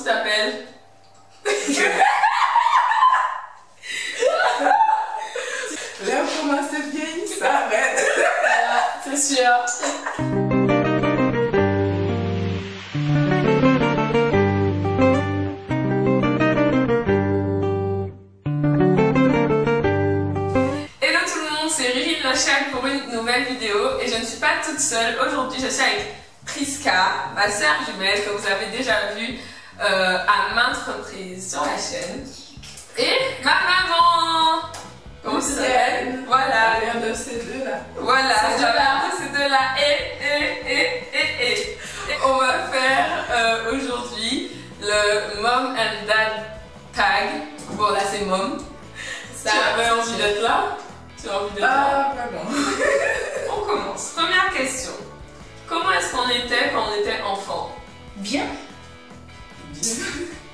t'appelles? Là, on commence à vieillir, ça arrête. C'est sûr. Hello tout le monde, c'est Riri de la chaîne pour une nouvelle vidéo et je ne suis pas toute seule. Aujourd'hui, je suis avec Priska, ma sœur jumelle que vous avez déjà vue à maintes reprises sur la chaîne. Et ma maman. Comment ça s'appelle? Voilà. L'un de ces deux là. Voilà, j'avais un peu ces deux-là. Et on va faire aujourd'hui le Mom and Dad Tag. Bon, là c'est Mom. Tu avais envie d'être là? Tu as envie d'être là? Ah, vraiment. On commence. Première question. Comment est-ce qu'on était quand on était enfant? Bien.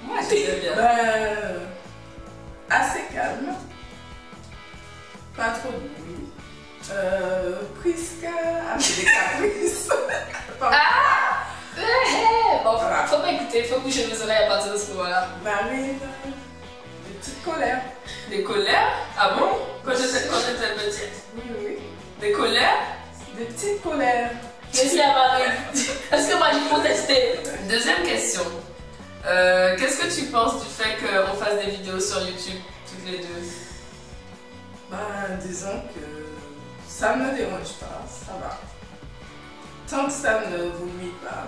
Moi, j'étais bien. Assez calme. Pas trop de bruit. Priska avec des caprices. Bon, faut m'écouter, faut bouger mes oreilles à partir de ce moment-là. Marine, des petites colères. Des colères? Ah bon? Quand j'étais petite? Oui. Des colères? Des petites colères. Merci à Marine. Est-ce que moi j'ai protesté? Deuxième question. Qu'est-ce que tu penses du fait qu'on fasse des vidéos sur YouTube toutes les deux? Disons que ça ne me dérange pas, ça va. Tant que ça ne vous nuit pas.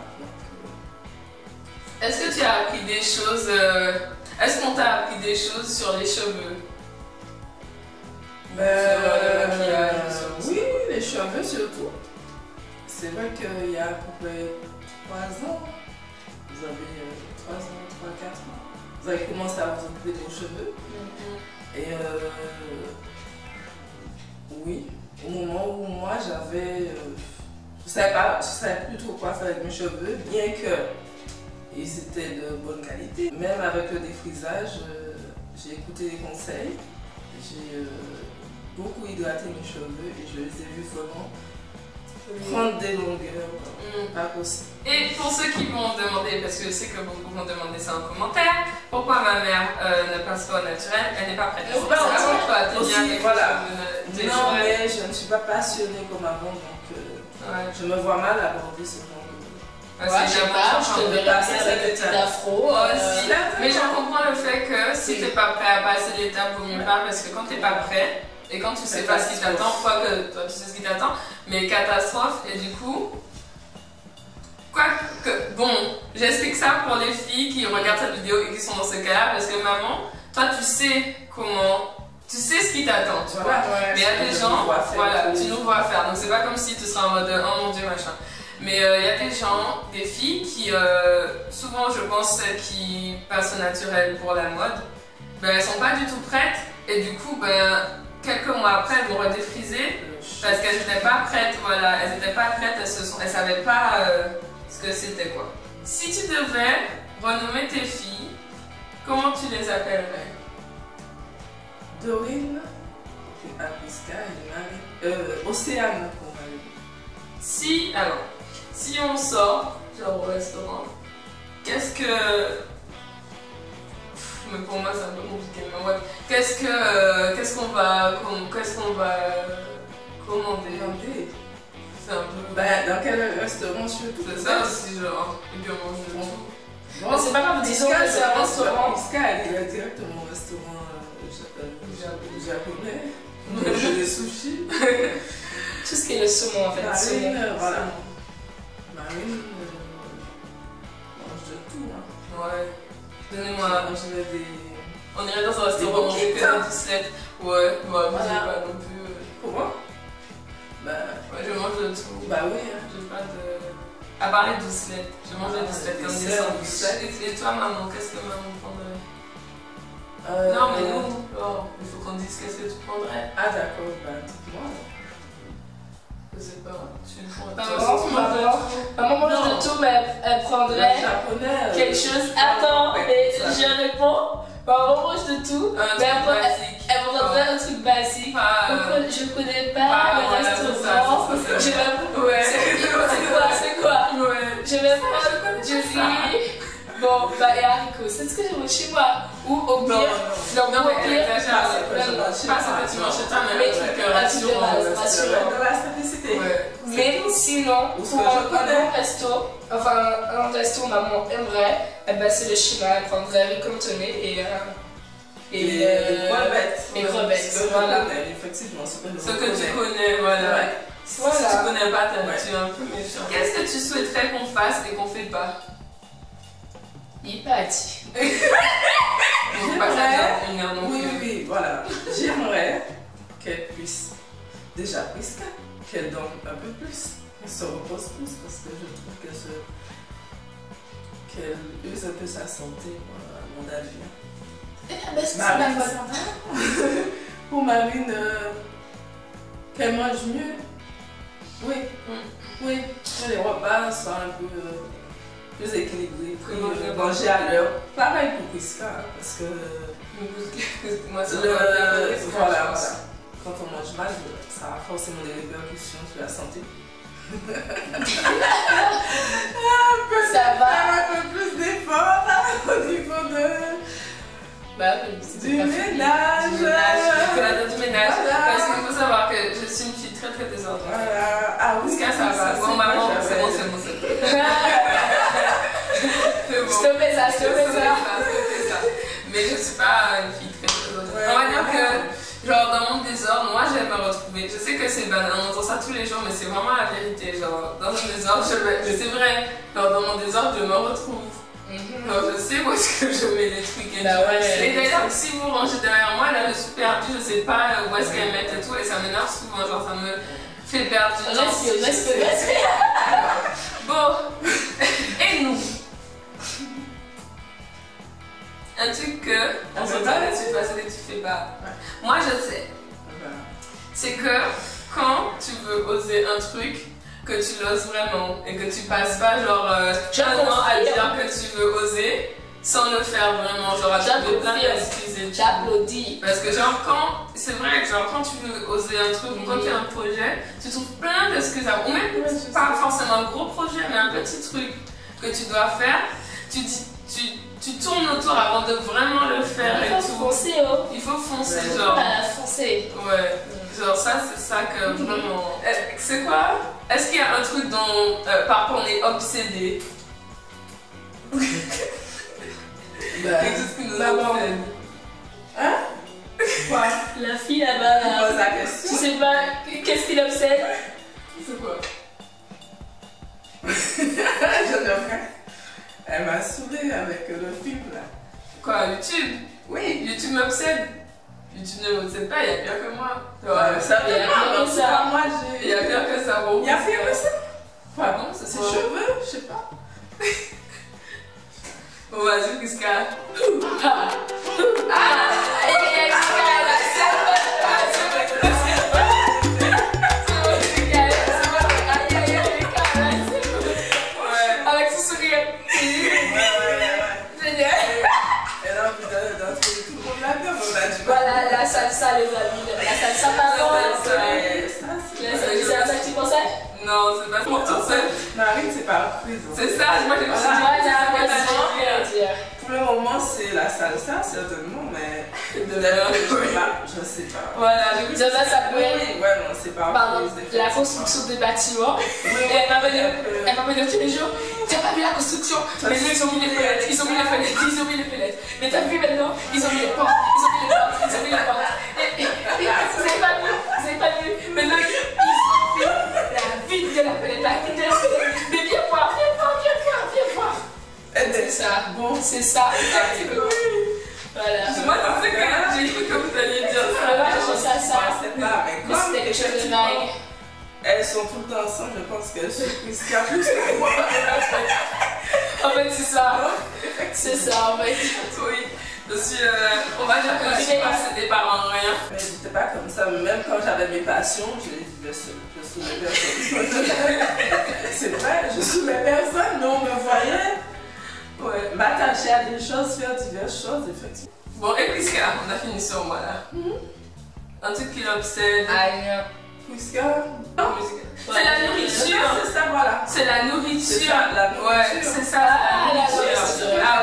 Est-ce que tu as appris des choses est-ce qu'on t'a appris des choses sur les cheveux? Sur le maquillage, oui, les cheveux surtout. C'est vrai qu'il y a à peu près 3 ans, vous avez 3 ans, 3-4 ans, vous avez commencé à vous occuper de vos cheveux. Et oui, au moment où moi j'avais, je savais plus trop quoi faire avec mes cheveux, bien que ils étaient de bonne qualité. Même avec le défrisage, j'ai écouté les conseils, j'ai beaucoup hydraté mes cheveux et je les ai vus vraiment prendre des longueurs, pas possible. Et pour ceux qui vont demander, parce que je sais que beaucoup vont demander ça en commentaire, pourquoi ma mère ne passe pas au naturel, elle n'est pas prête. Non, mais je ne suis pas passionnée comme avant, donc je me vois mal aborder ce genre de... Ouais, je sais pas, je te verrai passer avec petit afro. Mais j'en comprends le fait que si tu n'es pas prêt à passer l'étape, vaut mieux pas, parce que quand tu n'es pas prêt, et quand tu sais pas ce qui t'attend, fois que toi tu sais ce qui t'attend, mais catastrophe, et du coup... Bon, j'explique ça pour les filles qui regardent cette vidéo et qui sont dans ce cas-là, parce que maman, toi tu sais comment... Tu sais ce qui t'attend, tu vois. Mais il y a des gens, voilà, tu nous vois faire. Donc c'est pas comme si tu seras en mode oh mon dieu machin. Mais il y a des gens, des filles qui, souvent je pense qui passent au naturel pour la mode, ben elles sont pas du tout prêtes et du coup quelques mois après elles vont redéfriser parce qu'elles n'étaient pas prêtes, voilà, elles n'étaient pas prêtes, elles savaient pas ce que c'était quoi. Si tu devais renommer tes filles, comment tu les appellerais? Dorine, Priska et Marie. Océane pour Marie. Si on sort, genre au restaurant, qu'est-ce que... Mais pour moi c'est un peu compliqué, mais ouais. Qu'est-ce qu'on va commander? C'est un peu... dans quel restaurant surtout? C'est ça aussi, genre. Et puis on mange de tout. Mais c'est pas grave, disons que c'est un restaurant. Priska, elle irait directement au restaurant japonais. Manger des sushis. Tout ce qui est le saumon en fait. Marine, voilà. Marine mange de tout. Hein. Ouais. Donnez-moi. On irait dans un restaurant manger que des doucelettes. Ouais, moi je sais pas non plus. Comment? Ouais, je mange de tout. Bah oui. J'ai pas de. À part les doucelettes. Je mange des doucelettes comme des sandwichs. Et toi, maman, qu'est-ce que maman prendrait? Non, mais nous, il faut qu'on dise qu'est-ce que tu prendrais. Ah, d'accord, dites-moi. Je sais pas, tu le prends. Maman mange de tout, mais elle prendrait quelque chose. Attends, mais je réponds. Maman mange de tout, mais elle prendrait un truc basique. Je ne connais pas le restaurant. Je vais. C'est quoi? Je vais prendre du riz. Bon, bah, et haricots, c'est ce que je mange chez moi. Ou au pire, non, mais elle exagère, pas ce que tu manges chez toi, mais un truc rassurant. Dans la simplicité. Mais sinon, pour un resto, enfin un resto maman aimerait, eh ben, c'est le schéma, elle prendrait riz cantonné et crevettes. Voilà. Effectivement, ce que tu connais, voilà. Si tu connais pas, tu es un peu méchant. Qu'est-ce que tu souhaiterais qu'on fasse et qu'on fait pas? Hypatie. Oui, voilà. J'aimerais qu'elle puisse, déjà Prisca, qu'elle dorme un peu plus, qu'elle se repose plus, parce que je trouve qu'elle use un peu sa santé, à mon avis. Pour Marine, qu'elle mange mieux. Oui, que les repas soient un peu plus équilibrés, manger à l'heure. Pareil pour Prisca, parce que moi, voilà. Quand on mange mal, ça a forcément des répercussions sur la santé. Ça va. Un peu plus d'efforts au niveau du ménage. Du ménage. Parce qu'il faut savoir que je suis une fille très très désordonnée. Voilà. Ah oui, ça va. Bon, maman, c'est bon. Je te fais ça. Mais je suis pas une fille très désordonnée. On va dire que, genre, dans mon désordre, moi j'aime me retrouver. Je sais que c'est banal, on entend ça tous les jours, mais c'est vraiment la vérité. Genre, dans mon désordre, c'est vrai. Genre, dans mon désordre, je me retrouve. Alors, je sais où est-ce que je mets les trucs et tout. Et d'ailleurs, si vous rangez derrière moi, là, je suis perdue, je sais pas où est-ce qu'elle met et tout, et ça m'énerve souvent, genre ça me fait perdre du temps. Respire. Bon, et nous? Un truc que on se parle et tu fais et tu fais pas. Moi, je sais. C'est que quand tu veux oser un truc, que tu l'oses vraiment et que tu passes pas genre un an à dire que tu veux oser sans le faire vraiment, genre à trouver plein d'excuses. J'applaudis. Parce que genre c'est vrai que genre quand tu veux oser un truc ou quand tu as un projet, tu trouves plein d'excuses, ou même pas forcément un gros projet mais un petit truc que tu dois faire, tu tournes autour avant de vraiment le faire. Il faut foncer, il faut foncer, genre. Foncer. Ouais. Genre ça, c'est ça que vraiment... C'est quoi? Est-ce qu'il y a un truc dont par contre on est obsédé? Quelque chose qui nous obsède. Hein? Quoi? La fille là-bas, là. Pose la question. Tu sais pas, qu'est-ce qui l'obsède? C'est quoi? Je ne sais. Elle m'a saoulée avec le film là. Quoi, YouTube? Oui. YouTube m'obsède. YouTube ne m'obsède pas, il y a pire que moi. Ça il y a pire que ça. Moi, il y a pire que ça. Bon, il y a pire que ça. Quoi, bon, c'est ses cheveux, je sais pas. Bon, vas-y, Prisca. Avec ce sourire. Génial. Elle a envie d'entrer tout le monde là-dedans. Voilà, la salsa, les amis. La salsa, pardon. C'est à ça que tu pensais? Non, c'est pas pour tout seul. Marine, c'est pas prise. C'est ça, moi je me suis dit. Pour le moment, c'est la salsa, certainement, mais demain, je sais pas. Voilà, demain, ça peut être. Oui, ouais, non, c'est pas. Pardon, la construction des bâtiments. Et elle m'a dit tous les jours, t'as pas vu la construction? Mais nous, ils ont mis les fenêtres, ils ont mis les fenêtres. Mais t'as vu maintenant, ils ont mis les portes, ils ont mis les portes. Et vous avez pas vu, maintenant, ils ont mis la vide de la fenêtre, la vide de la fenêtre. Mais viens voir. C'est ça, bon, c'est ça. Voilà. Moi, c'est que j'ai cru que vous alliez dire ça. Voilà, je sais ça. Mais c'était quelque chose de vague. Elles sont tout le temps ensemble, je pense qu'elles sont Prisca plus que moi. En fait, c'est ça. C'est ça, en fait. Oui. Je suis, on va dire que je suis pas cédée par un rien. Mais j'étais pas comme ça, même quand j'avais mes passions, je soumets personne. C'est vrai, je soumets personne, mais on me voyait. Ouais, m'attacher à des choses, faire diverses choses, effectivement. Bon, et Prisca, on a fini sur moi là. Un truc qui l'obsède. Prisca? C'est la nourriture. C'est ça, voilà. C'est la nourriture. C'est ça, la nourriture. Ouais, c'est ça, la nourriture. Ah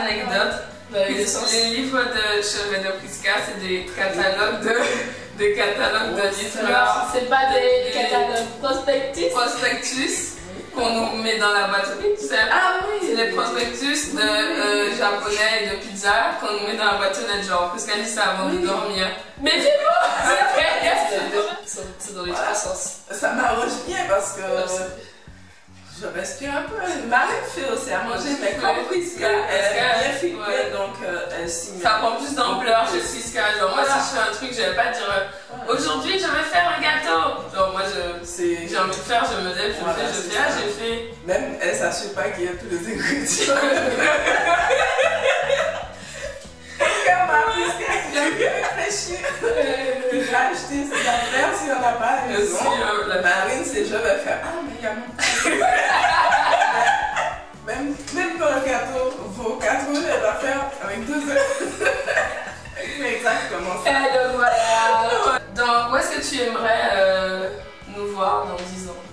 anecdote. Les livres de chevet de Prisca, c'est des catalogues de livres. C'est pas des catalogues prospectus qu'on nous met dans la boîte. Tu sais, c'est les prospectus de japonais et de pizza qu'on nous met dans la boîte aux lettres, genre, parce qu'elle dit ça avant de dormir. Mais c'est bon! C'est dans les trois sens. Ça m'arrange bien parce que je respire un peu. Marine fait aussi à manger, mais comme Prisca, elle est bien filmée, donc elle s'y met. Ça prend plus d'ampleur chez Prisca. Genre, moi, si je fais un truc, je vais pas dire aujourd'hui, je vais faire un gâteau. Genre, moi, j'ai envie de faire, je me lève, je fais, j'ai fait. Même elle s'assure pas qu'il y a tous les ingrédients. Comme ma Prisca qui a bien réfléchi. Il va acheter ses affaires s'il n'y en a pas à la maison. La Marine, c'est je vais faire. Ah, mais il y a mon même pour le gâteau, vos 4 roues, elle va faire avec 2 œufs. C'est exactement ça. Donc voilà. Donc, où est-ce que tu aimerais nous voir dans 10 ans?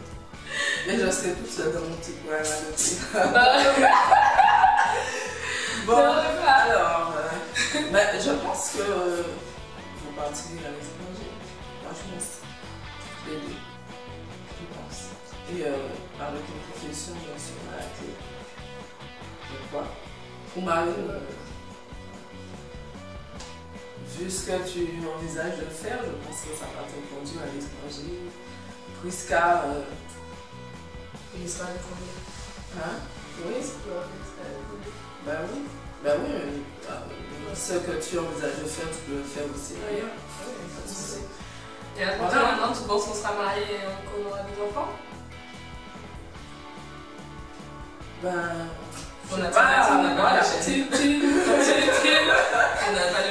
Et je serai toute seule dans mon petit coin Bon, alors, je pense que vous partirez à l'étranger. Franchement, les deux. Je pense. Et avec une profession, bien sûr, à la clé. Pourquoi? Pour Marine, vu ce que tu envisages de faire, je pense que ça va te conduire à l'étranger. Prisca. Il sera à l'étranger. Hein? Oui, c'est quoi? Ben oui. Ce que tu envisages de faire, tu peux le faire aussi ailleurs. Et à partir de maintenant, tu penses qu'on sera mariés et qu'on aura des enfants? On n'a pas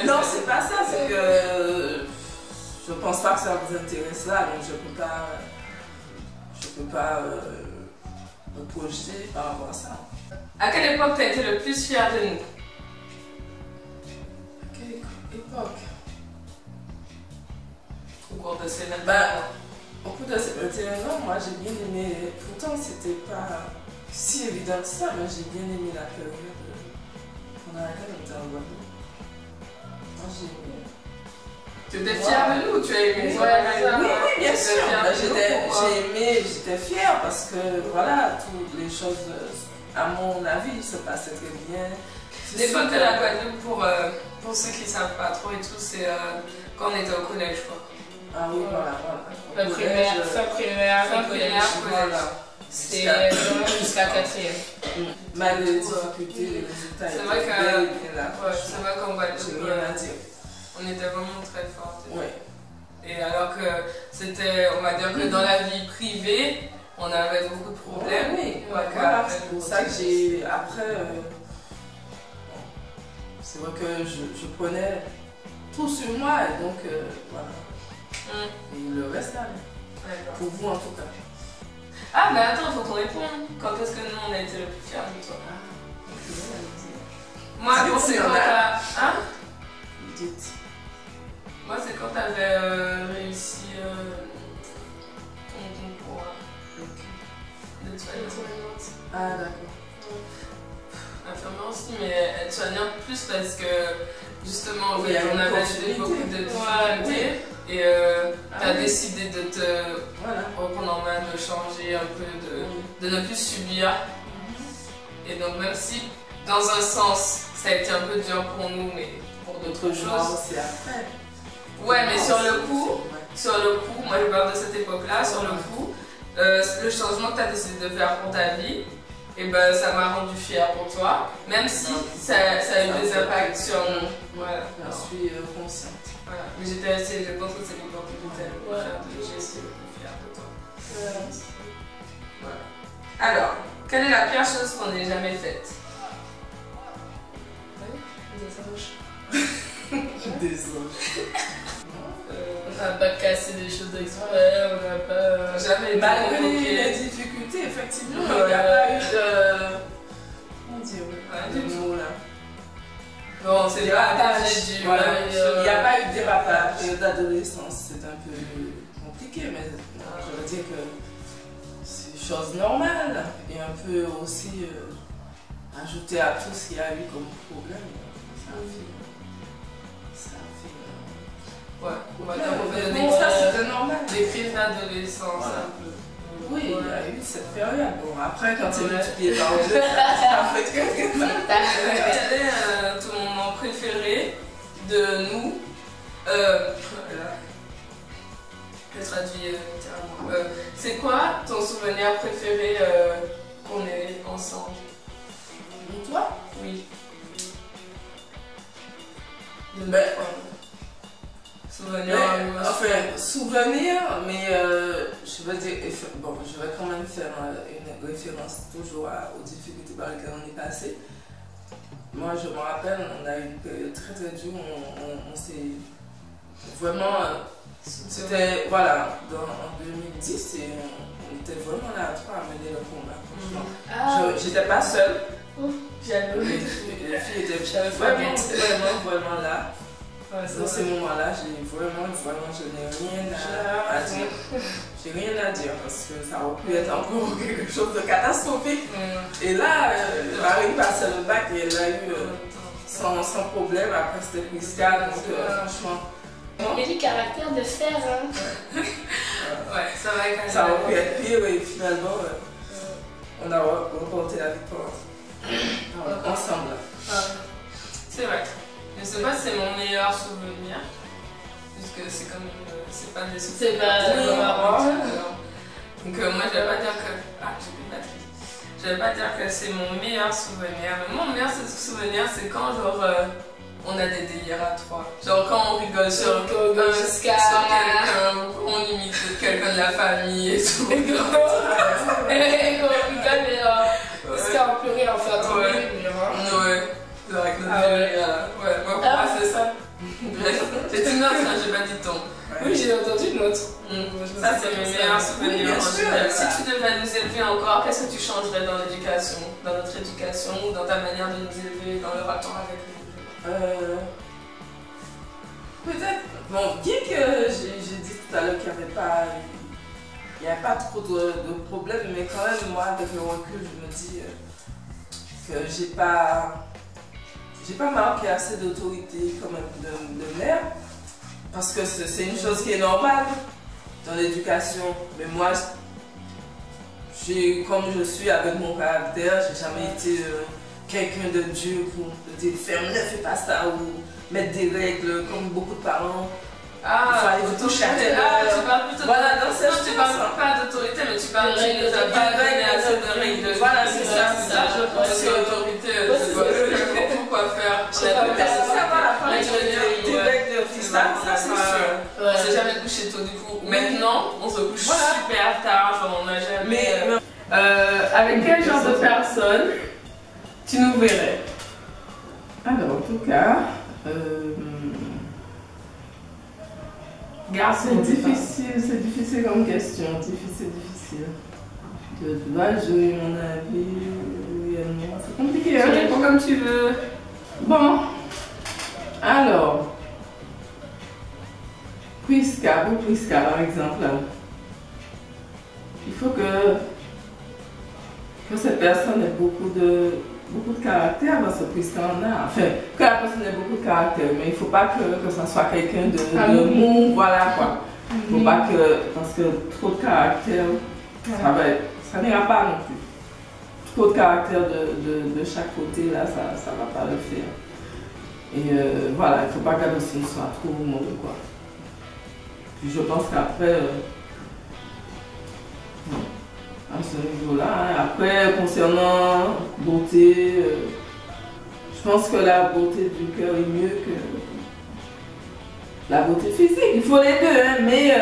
Non, c'est pas ça, c'est que je pense pas que ça vous intéresse là, donc je peux pas me projeter par rapport à ça. À quelle époque tu as été le plus fière de nous? À quelle époque? Au cours de ces 21 ans. Au cours de ces 21 ans, moi j'ai bien aimé, pourtant c'était pas si évident que ça, mais j'ai bien aimé la période pendant laquelle on était en Guadeloupe. Moi j'ai aimé. Tu étais fière de nous ou tu as aimé? Oui, bien sûr. J'ai aimé, j'étais fière parce que voilà, toutes les choses, à mon avis, se passaient très bien. L'époque de la Guadeloupe, pour ceux qui ne savent pas trop et tout, c'est quand on était au collège, quoi. Ah oui, voilà. La primaire, fin primaire, voilà. C'était jusqu'à 4e. Malgré les difficultés, les résultats étaient bien là. C'est vrai qu'en Guadeloupe, j'ai rien à dire. On était vraiment très forts. Ouais. Et alors que c'était, on va dire que dans la vie privée, on avait beaucoup de problèmes. Oui, voilà, c'est pour ça que j'ai. Après, c'est vrai que je prenais tout sur moi et donc voilà. Et le reste là. Pour vous en tout cas. Ah, mais attends, faut qu'on réponde. Quand est-ce que nous on a été le plus fiers de toi? Moi, c'est quand t'as. Hein? Dites. Moi, c'est quand t'avais réussi ton concours de soignante. Ah, d'accord. Infirmière aussi, mais être soignante plus parce que justement, en fait, on avait beaucoup de difficultés et t'as décidé de te reprendre en main, de changer un peu, de ne plus subir. Et donc, même si dans un sens, ça a été un peu dur pour nous, mais pour d'autres choses. C'est après. Ouais, mais sur le coup, moi je parle de cette époque-là, sur le coup, le changement que tu as décidé de faire pour ta vie, et ben, ça m'a rendu fière pour toi, même si ça a eu des impacts sur nous. Voilà. Je suis consciente. Voilà. Mais je pense que c'est l'époque où j'ai essayé d'être fière de toi. Voilà. Alors, quelle est la pire chose qu'on n'ait jamais faite? Désolée. On n'a pas cassé des choses exprès, on n'a pas. Jamais. Malgré les difficultés, effectivement, il n'y a pas eu de. Mon Dieu, de mots là. Bon, c'est dérapage. Il n'y a pas eu de dérapage. D'adolescence, c'est un peu compliqué, mais je veux dire que c'est une chose normale et un peu aussi ajouter à tout ce qu'il y a eu comme problème, ouais, on va dire qu'on fait bon, ça c'était normal. Des crises d'adolescence un peu. Oui, il y a eu cette période. Bon, après, quand tu es multiplié par deux, ça fait que quel est ton moment préféré de nous? Je traduis littéralement. C'est quoi ton souvenir préféré qu'on est ensemble? Toi? Oui. Souvenir, enfin, souvenir, mais je veux dire, bon, je vais quand même faire une référence toujours aux difficultés par lesquelles on est passé. Moi, je me rappelle, on a eu une période très très dure, on s'est vraiment, c'était, voilà, en 2010, et on était vraiment là à trois à mener le combat, franchement. J'étais pas seule. Les filles étaient vraiment là. Dans ces moments-là, je n'ai rien à dire. J'ai rien à dire parce que ça aurait pu être encore quelque chose de catastrophique. Et là, Marie passait le bac et elle a eu sans problème. Après, c'était Prisca, donc franchement. Il y a du caractère de fer, hein. Ouais, ça va être. Ça aurait pu être pire et finalement, on a remporté la victoire. Ensemble. C'est vrai. Je sais pas si c'est mon meilleur souvenir, puisque c'est comme c'est pas des souvenirs. C'est pas marrant. Donc moi je vais pas dire que j'ai plus de batterie. Je vais pas dire que c'est mon meilleur souvenir. Mais mon meilleur souvenir c'est quand genre on a des délires à trois. Genre quand on rigole sur quelqu'un, on imite quelqu'un de la famille et tout. Et qu'on rigole mais parce qu'on peut rien en faire trop. Ouais. Avec notre ouais, moi pour moi c'est ça. C'est une autre, j'ai pas dit ton. Oui, j'ai entendu une autre. Ça, c'est mes meilleurs souvenirs en général. Si tu devais nous élever encore, qu'est-ce que tu changerais dans l'éducation, dans notre éducation ou dans ta manière de nous élever, dans le rapport avec nous? Peut-être, bon, bien que j'ai dit tout à l'heure qu'il n'y avait pas trop de problèmes, mais quand même, moi, avec le recul, je me dis que j'ai pas marqué assez d'autorité quand même de mère, parce que c'est une chose qui est normale dans l'éducation. Mais moi, comme je suis avec mon caractère, j'ai jamais été quelqu'un de dur pour dire ferme, ne fais pas ça, ou mettre des règles comme beaucoup de parents. Il faut toucher à tes tu parles plutôt voilà, dans cette tu parles pas d'autorité, mais tu parles de règles, tu pas donné assez de règles. Voilà, c'est ça. Je pense que l'autorité, pourquoi faire? Ça va, des règles fiscales, ça c'est sûr. On s'est jamais couché tôt du coup. Maintenant, on se couche super tard, genre on n'a jamais. Avec quel genre de personne tu nous verrais? Alors, en tout cas, c'est difficile comme question, difficile. Je dois jouer mon avis, c'est compliqué. Tu réponds comme tu veux. Bon, alors, Prisca par exemple, il faut que cette personne ait beaucoup de caractère, parce que Prisca en a, enfin, que la personne ait beaucoup de caractère, mais il ne faut pas que ça soit quelqu'un de mou, voilà quoi. Il ne faut pas que, parce que trop de caractère, ça n'ira pas non plus. Trop de caractère de chaque côté, là, ça ne va pas le faire. Et voilà, il ne faut pas qu'elle aussi soit trop mauvais quoi. Puis je pense qu'après, à ce niveau-là, après, concernant beauté, je pense que la beauté du cœur est mieux que la beauté physique. Il faut les deux, mais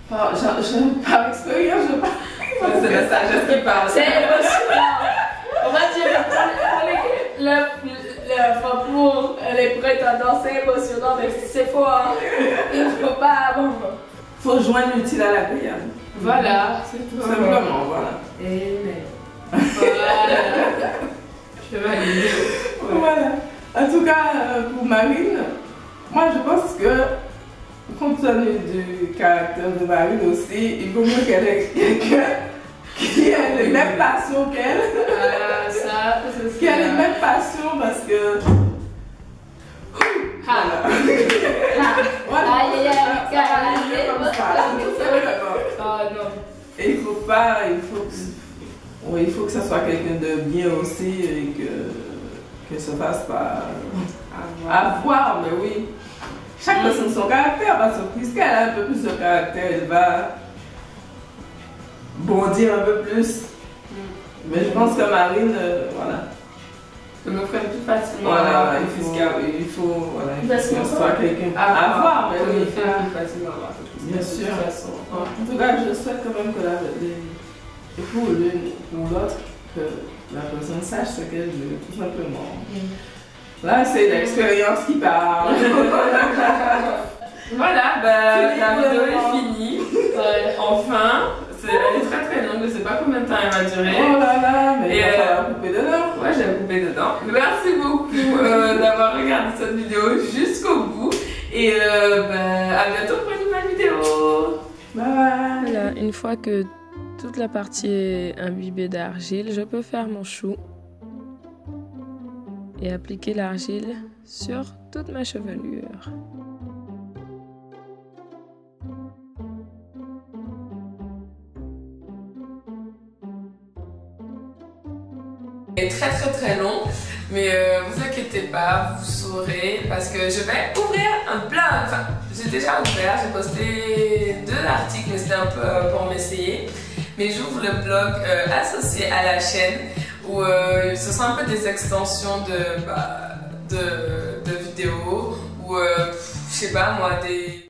par expérience, je parle. C'est la sagesse qui parle. C'est émotionnel. On va dire pour les prétendants, c'est émotionnant, mais c'est faux. Hein. Il ne faut pas. Bon. Faut joindre l'utile à l'agréable. Voilà, c'est tout. Simplement, voilà. Amen. Voilà. Je valide. Voilà. En tout cas, pour Marine, moi je pense que, compte tenu du caractère de Marine aussi, il vaut mieux qu'elle ait quelqu'un qui ait les mêmes passions qu'elle. Ça, c'est qu'elle est même passion parce que. Voilà. Et il faut pas, il faut que ça soit quelqu'un de bien aussi et que ça fasse pas avoir, mais oui. Chaque personne son caractère, parce que puisqu'elle a un peu plus de caractère, elle va bondir un peu plus. Mais je pense que Marine, voilà. Je me freine plus facilement. Voilà, il faut que ce soit quelqu'un à voir, mais oui. Plus facilement à voir. Bien sûr. En tout cas, je souhaite quand même que pour l'une ou l'autre, que la personne sache ce qu'elle veut, tout simplement. Là, c'est l'expérience qui parle. Voilà, la vidéo est finie. Enfin. Elle est très très longue, je ne sais pas combien de temps elle va durer. Oh là là, mais il va falloir couper dedans. Ouais, j'ai coupé dedans. Merci beaucoup d'avoir regardé cette vidéo jusqu'au bout. Et à bientôt pour une nouvelle vidéo. Bye bye. Voilà, une fois que toute la partie est imbibée d'argile, je peux faire mon chou et appliquer l'argile sur toute ma chevelure. est très très très long, mais vous inquiétez pas, vous saurez, parce que je vais ouvrir un blog. Enfin, j'ai déjà ouvert, j'ai posté 2 articles, mais c'était un peu pour m'essayer. Mais j'ouvre le blog associé à la chaîne, où ce sont un peu des extensions de vidéos, ou je sais pas moi, des